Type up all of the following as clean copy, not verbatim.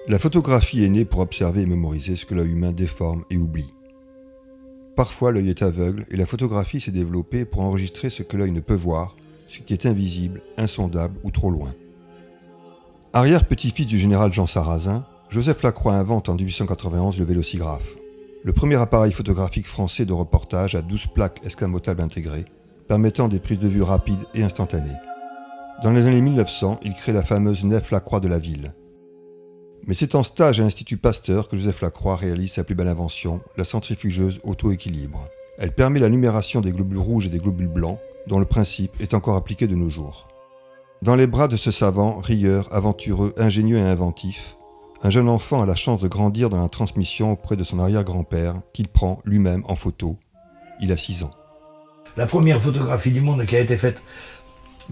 La photographie est née pour observer et mémoriser ce que l'œil humain déforme et oublie. Parfois l'œil est aveugle et la photographie s'est développée pour enregistrer ce que l'œil ne peut voir, ce qui est invisible, insondable ou trop loin. Arrière-petit-fils du général Jean Sarrazin, Joseph Lacroix invente en 1891 le vélocigraphe, le premier appareil photographique français de reportage à 12 plaques escamotables intégrées, permettant des prises de vue rapides et instantanées. Dans les années 1900, il crée la fameuse nef Lacroix de la ville. Mais c'est en stage à l'Institut Pasteur que Joseph Lacroix réalise sa plus belle invention, la centrifugeuse auto-équilibre. Elle permet la numération des globules rouges et des globules blancs, dont le principe est encore appliqué de nos jours. Dans les bras de ce savant, rieur, aventureux, ingénieux et inventif, un jeune enfant a la chance de grandir dans la transmission auprès de son arrière-grand-père, qu'il prend lui-même en photo. Il a 6 ans. La première photographie du monde qui a été faite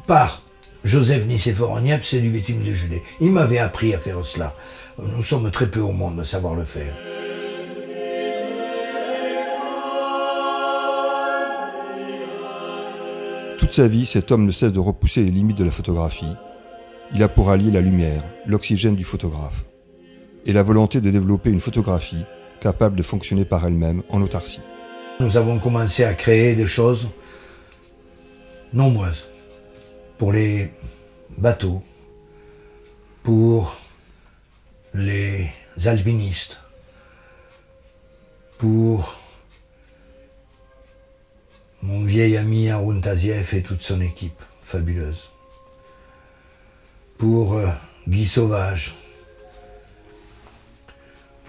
par Joseph Nicéphore Niepce, c'est du bitume de gelée. Il m'avait appris à faire cela. Nous sommes très peu au monde de savoir le faire. Toute sa vie, cet homme ne cesse de repousser les limites de la photographie. Il a pour allier la lumière, l'oxygène du photographe, et la volonté de développer une photographie capable de fonctionner par elle-même en autarcie. Nous avons commencé à créer des choses nombreuses pour les bateaux, pour les alpinistes, pour mon vieil ami Haroun Tazieff et toute son équipe fabuleuse, pour Guy Sauvage,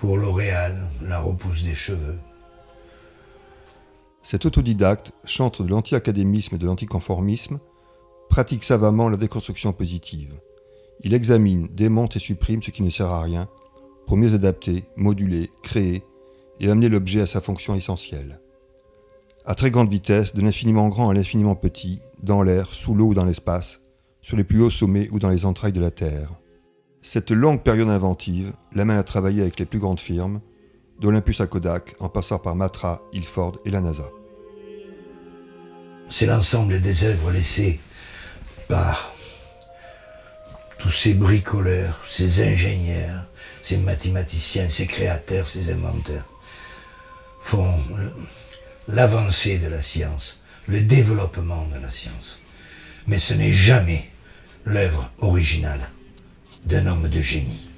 pour L'Oréal, la repousse des cheveux. Cet autodidacte, chantre de l'anti-académisme et de l'anticonformisme, pratique savamment la déconstruction positive. Il examine, démonte et supprime ce qui ne sert à rien pour mieux adapter, moduler, créer et amener l'objet à sa fonction essentielle. À très grande vitesse, de l'infiniment grand à l'infiniment petit, dans l'air, sous l'eau ou dans l'espace, sur les plus hauts sommets ou dans les entrailles de la Terre. Cette longue période inventive l'amène à travailler avec les plus grandes firmes, d'Olympus à Kodak, en passant par Matra, Ilford et la NASA. C'est l'ensemble des œuvres laissées par tous ces bricoleurs, ces ingénieurs, ces mathématiciens, ces créateurs, ces inventeurs, font l'avancée de la science, le développement de la science. Mais ce n'est jamais l'œuvre originale d'un homme de génie.